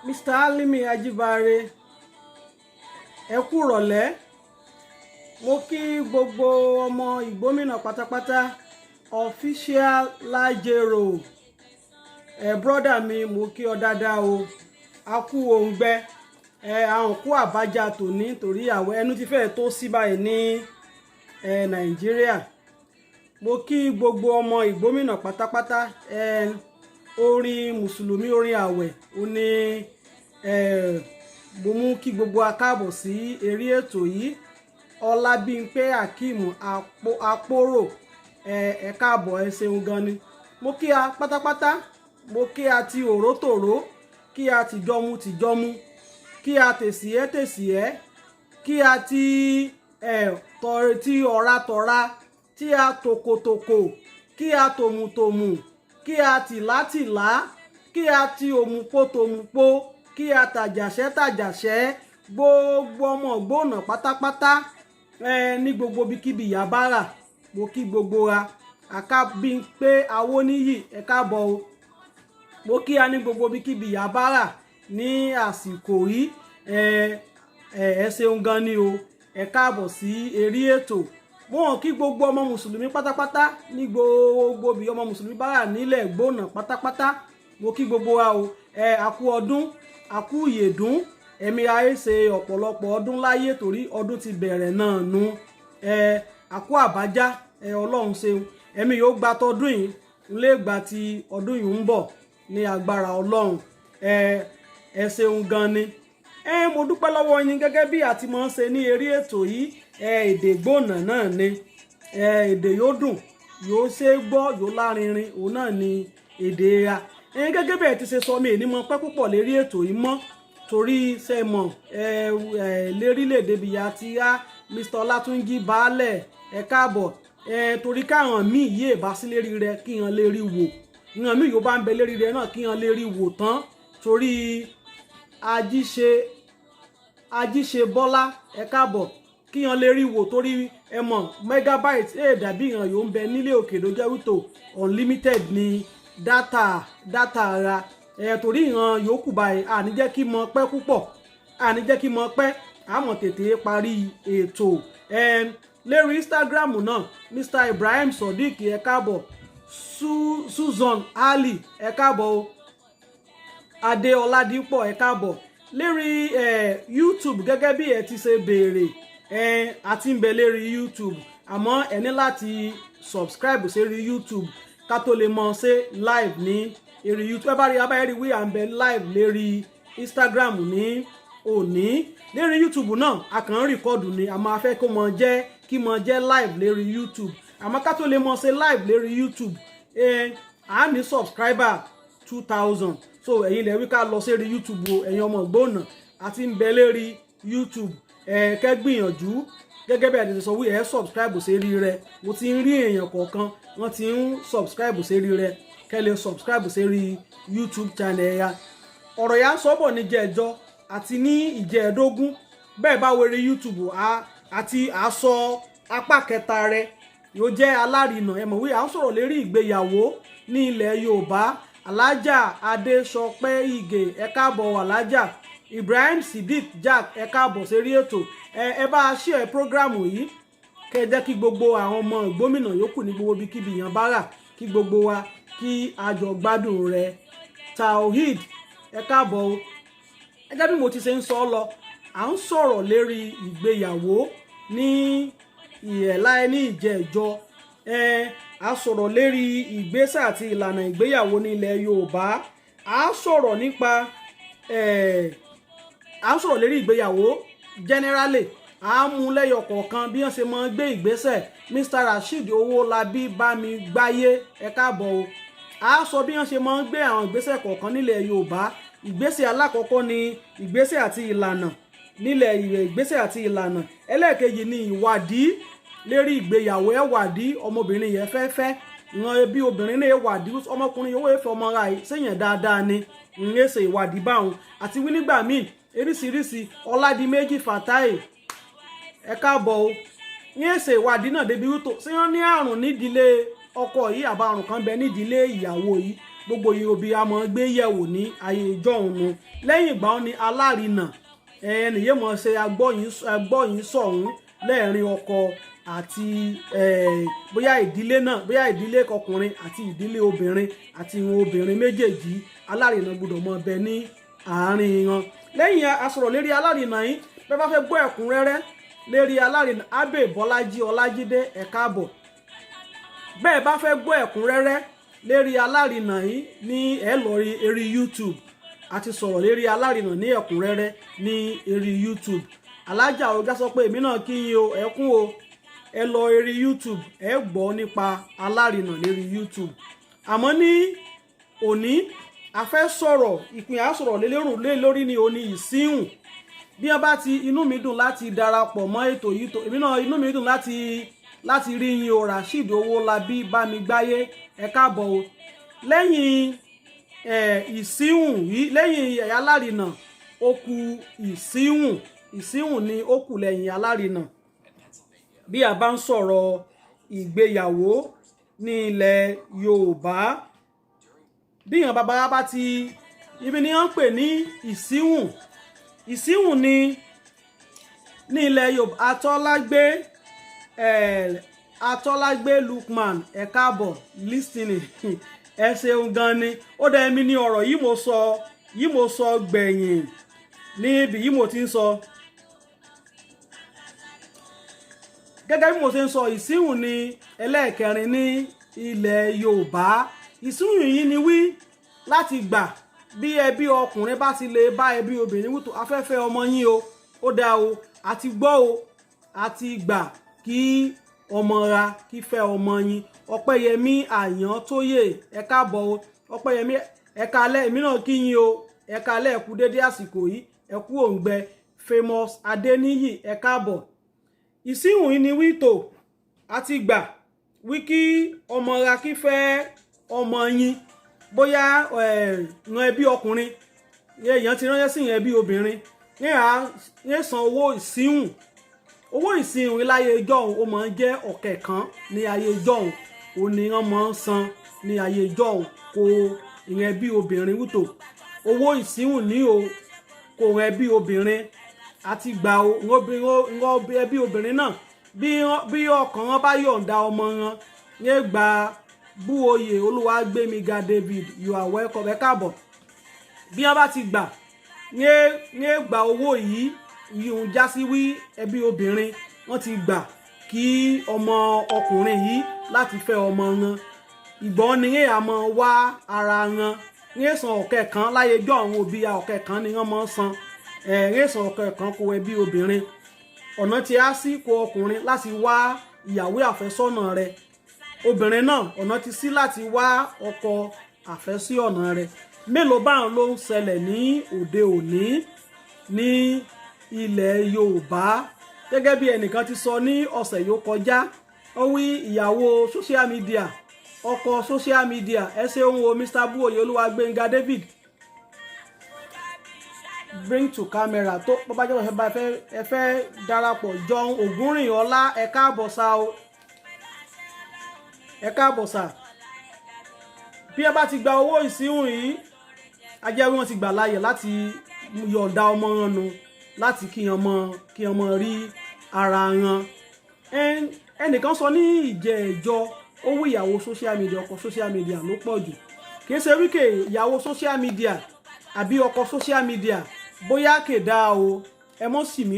Mr. Alimi Ajibare ẹ kú rọ̀lẹ́ mo kí gbogbo ọmọ Ìgbómìnà pátápátá official Lajero brọ́dà mi mo kí ọ dáadáa o a kú òǹgbẹ àwọn kú àbájá tòní torí àwọ̀ ẹnu ti fẹ́ẹ̀ tó sí báyìí ní Nàìjíríà mo kí gbogbo ọmọ Ìgbómìnà pátápátá orin mùsùlùmí orin àwẹ̀ ó ní mo mú kí gbogbo akáàbọ̀ sí eré ètò yìí Ọlábímpé Akeem Àpòrò ẹ káàbọ̀ ẹ ṣeun gan ni mo kí a pátápátá mo kí a ti òrótòró kí a tìjọmu tìjọmu kí a tèsìẹ́ tèsìẹ́ kí a ti ọ̀ra tọ̀ra tí a tòkòtòkò kí a tòmùtòmù kí a tìlátìlá kí a ti òmùpó tòmùpó kí a tàjàṣẹ́ tàjàṣẹ́ gbogbo ọmọ Ìgbónà pátápátá ní gbogbo bíkíbi ìyábára mo kí gbogbo wa Àkábímpé Awóníyì ẹ káàbọ̀ o mo kí a ní gbogbo bíkíbi ìyábára ní àsìkò yìí ẹ ṣeun gan ni o ẹ káàbọ̀ sí eré ètò mo hàn kí gbogbo ọmọ mùsùlùmí pátápátá ní gbogbo bí ọmọ mùsùlùmí bá wà nílẹ̀ Ìgbónà pátápátá mo kí gbogbo wa o àkú ọdún àkú ìyèdún ẹ̀mí ayé ṣe ọ̀pọ̀lọpọ̀ ọdún láyé torí ọdún ti bẹ̀rẹ̀ náà nu àkú àbájá ọlọ́run ṣeun ẹ̀mí yóò gba tọdún yìí lè gba ti ọdún yìí ń bọ̀ ní agbára ọlọ́run ẹ ṣeun gan ni mo dúpẹ́ lọ́wọ́ yín gẹ́gẹ́ bí àti mọ̀ ń ṣe ní eré ètò yìí èdè Ìgbónà náà ni èdè yóò dùn yóò ṣe é gbọ́ yóò lárinrin òun náà ni èdè ra gẹ́gẹ́ bẹ́ẹ̀ ti ṣe sọ mi ní mọ̀ pẹ́ púpọ̀ lérí ètò yìí mọ́ torí ṣe mọ̀ lérílẹ̀‐èdè bìyà ti yá Mr. Ọlátúnjí Baálẹ̀ ẹ káàbọ̀ torí káwọn míì yé bá sí lérí rẹ kí hàn lè rí wò hàn míì yóò bá ń bẹ lérí rẹ náà kí hàn lè rí wò tán torí ajíṣe Bọ́lá ẹ káàbọ̀ kí hàn lè rí wò torí ẹ mọ̀ megabyte dàbí hàn yóò ń bẹ nílé òkè ló jẹ́ wító unlimited ni data ara torí ìran yòókù báyìí àní jẹ́ kí mọ pẹ́ púpọ̀ àní jẹ́ kí mọ pẹ́ àmọ́ tètè parí ètò lérí Instagram náà Mr. Ibrahim Sodiq ẹ káàbọ̀ Susan Ali ẹ káàbọ̀ o Adé Ọládípọ̀ ẹ káàbọ̀ lérí YouTube gẹ́gẹ́ bí ẹ ti ṣe béèrè àti ń bẹ lérí YouTube àmọ́ ẹ ní láti subscribe sérí YouTube ká tó lè mọ̀ ṣe live ní eré YouTube ẹ bá rí abáyé rí wí à ń bẹ live lérí Instagram ní òní lérí YouTube náà a kàn ń rìkọ́dù ni àmọ́ a fẹ́ kó mọ jẹ́ kí mọ jẹ́ live lérí YouTube àmọ́ ká tó lè mọ̀ ṣe live lérí YouTube à ní subscriber 2000 so ẹ̀yin lè wí ká lọ sérí YouTube o ẹ̀yin ọmọ Ìgbónà àti ń bẹ lérí YouTube kẹ́ gbìyànjú gẹ́gẹ́ bí àdìsọ wí subscribe sérí rẹ mo ti ń rí èèyàn kọ̀ọ̀kan wọ́n ti ń subscribe sérí rẹ kẹ́ lè subscribe sérí YouTube channel ya ọ̀rọ̀ ya ń sọ́bọ̀ ní jẹ́ẹ̀jọ́ àti ní ìjẹ́ẹ̀dógún bẹ́ẹ̀ bá wẹ̀rẹ̀ YouTube àti àsọ apá kẹta rẹ yóò jẹ́ alárinà ẹ̀mọ̀ wí à ń sọ̀rọ̀ lérí ìgbéyàwó ní ilẹ̀ Yorùbá Alájà Adéṣọpẹ́ Ìgè ẹ káàbọ̀ Alájà Ibrahim Sidiq Jack ẹ káàbọ̀ sérí ètò ẹ bá a share prógrámù yìí kẹ́ jẹ́ kí gbogbo àwọn ọmọ Ìgbómìnà yòókù ní gbogbo bí kíbi yàn bára kí gbogbo wa kí a jọ gbádùn rẹ̀ Tawhid ẹ káàbọ̀ o gẹ́gẹ́ bí mo ti ṣe ń sọ lọ à ń sọ̀rọ̀ lérí ìgbéyàwó ní ìjẹ́ẹ̀jọ́ a sọ̀rọ̀ lérí ìgbésẹ̀ àti ìlànà ìgbéyàwó ní ilẹ̀ Yorùbá a sọ̀rọ̀ nípa à ń sọ̀rọ̀ lérí ìgbéyàwó generally à ń mú lẹ́yọ kọ̀ọ̀kan bí wọ́n ṣe máa ń gbé ìgbésẹ̀ Mr. Rasheed Owólabí Bámigbáyé ẹ káàbọ̀ o à sọ bí wọ́n ṣe máa ń gbé àwọn ìgbésẹ̀ kọ̀ọ̀kan nílẹ̀ Yorùbá ìgbésẹ̀ alákọ̀ọ́kọ́ ni ìgbésẹ̀ àti ìlànà nílẹ̀ ìgbésẹ̀ àti ìlànà ẹlẹ́ẹ̀kejì ni ìwádìí lérí ìgbéyàwó ẹ̀wádìí ọmọbìnrin yẹn fẹ́ ìran bí obìnrin náà wádìí ọmọkùnrin yòówó ẹ̀fẹ̀ ọmọ ra ṣèyàn dáadáa ni ìyẹn ṣe ìwádìí báwọn àti wí nígbà míì eríṣiríṣi Ọládìméjì Fatai ẹ káàbọ̀ o ìyẹn ṣe ìwádìí náà débi wító ṣé wọ́n ní àrùn nídìílé ọkọ yìí àbá àrùn kan bẹ nídìílé ìyàwó yìí gbogbo yìí òbí a mọ̀ gbé yẹ̀wò ní ayé ìjọ òun nu lẹ́yìn ìgbà wọn ni alárinà ẹnìyé mọ̀ ṣe agbọ́yìn sọ̀hún lẹ́ẹ̀rin ọkọ àti bóyá ìdílé náà bóyá ìdílé ọkùnrin àti ìdílé obìnrin àti ìwọn obìnrin méjèèjì alárinà gbọ́dọ̀ mọ̀ bẹ ní àárín wọn. lẹ́yìn asọ̀rọ̀ lérí alárinà yìí bẹ́ẹ̀ bá fẹ́ gbọ́ ẹ̀kúnrẹ́rẹ́ lérí alárinà Abbey Bọ́lájí Ọlájídé ẹ káàbọ̀. bẹ́ẹ̀ bá fẹ́ gbọ́ ẹ̀kúnrẹ́rẹ́ lérí alárinà yìí ní ẹ lọ rí eré YouTube àti sọ̀rọ̀ lérí alárinà ní ẹ̀kúnrẹ́rẹ́ ní eré YouTube. alájà ọjà sọ pé èmi náà kí yín o ẹkún o ẹ lọ eré YouTube ẹ gbọ́ nípa alárinà lérí YouTube. àmọ́ ní òní a fẹ́ sọ̀rọ̀ ìpín àsọ̀rọ̀ lé lórí ní òní ìsíhùn. bí wọ́n bá ti inú mi dùn láti darapọ̀ mọ́ ètò yìí tó èmi náà inú mi dùn láti rí yín o Rasheed Owólabí Bámigbáyé ẹ káàbọ̀ o. lẹ́yìn ìsíhùn yìí lẹ́yìn alárinà ó kù ìsíhùn ni ó kù lẹ́yìn alárinà. bí a bá ń sọ̀rọ̀ ìgbéyàwó ní ilẹ̀ Yorùbá bí ìyàn bàbá bá ti ibi ni wọ́n ń pè ní ìsíhùn ní ilẹ̀ Yorùbá Atọ́lágbé Lukman ẹ káàbọ̀ listening ẹ ṣeun gan ni ó dá èmi ní ọ̀rọ̀ yìí mo sọ gbẹ̀yìn níbi yìí mo ti ń sọ gẹ́gẹ́ bí mo ṣe ń sọ ìsíhùn ní ẹlẹ́ẹ̀kẹrin ní ilẹ̀ Yorùbá. ìsíhùn yìí ni wí láti gbà bí ẹbí ọkùnrin bá ti lè bá ẹbí obìnrin wútó afẹ́fẹ́ ọmọ yín o ó dá o àti gbọ́ o àti gbà kí ọmọ ra kí fẹ́ ọmọ yín. Ọpẹ́yẹmí Àyàntóyè ẹ káàbọ̀ o Ọpẹ́yẹmí ẹ káalẹ́ èmi náà kí yín o ẹ káalẹ́ ẹ kú dédé àsìkò yìí ẹ kú òǹgbẹ Famous Adéníyì ẹ káàbọ̀. ìsíhùn yìí ni wí tó àti gbà wí kí ọmọ ra kí fẹ́ ọmọ yín bóyá ran ẹbí ọkùnrin èèyàn ti ránṣẹ́ sí ẹbí obìnrin yẹn san owó ìsíhùn láyé ìjọ́un ó máa ń jẹ́ ọ̀kẹ́ kan ní ayé ìjọ́un ó ní wọ́n máa ń san ní ayé ìjọ́un kò ìran ẹbí obìnrin wútò owó ìsíhùn ní o kò ran ẹbí obìnrin àti gbà o ìran ẹbí obìnrin náà bí ọkàn wọn bá yọ̀ǹda ọmọ wọn yẹn gba Búoyè Olúwàgbémiga David you are welcome ẹ káàbọ̀. bí wọ́n bá ti gbà yẹn gba owó yìí ń já sí wí ẹbí obìnrin wọ́n ti gbà kí ọmọ ọkùnrin yìí láti fẹ́ ọmọ wọn. ìgbọ́n ni yẹn àmọ́ wá ara wọn yẹn san ọ̀kẹ́ kan láyé jọ́ àwọn òbí ọ̀kẹ́ kan ni wọ́n máa ń san yẹn san ọ̀kẹ́ kan kó ẹbí obìnrin. ọ̀nà tí a sí kó ọkùnrin láti wá ìyàwó àfẹ́sọ́nà rẹ̀ obìnrin náà ọ̀nà ti sí láti wá ọkọ àfẹ́sí ọ̀nà rẹ̀. mélòó báwọn ló ń ṣẹlẹ̀ ní òde òní ní ilẹ̀ Yorùbá gẹ́gẹ́ bí ẹnìkan ti sọ ní ọ̀sẹ̀ yóò kọjá ó wí ìyàwó social media ọkọ social media ẹ ṣeun o Mr. Búoyè Olúwàgbémiga David bring to camera tó bọ́bá jẹ́ ẹ fẹ́ darapọ̀ John Ògúnrìnọlá ẹ káàbọ̀ sá o ẹ káàbọ̀ sá. bí ẹ bá ti gba owó ìsíhùn yìí a jẹ́ wí wọ́n ti gbà láàyè láti yọ̀ǹda ọmọ wọn nu láti kí ọmọ rí ara wọn. ẹnìkan sọ ní ìjẹ́jọ́ owó ìyàwó social media ọkọ social media ló pọ̀ jù kì í ṣe wíkè ìyàwó social media àbí ọkọ social media bóyá kèdá o ẹ mọ́ sì mí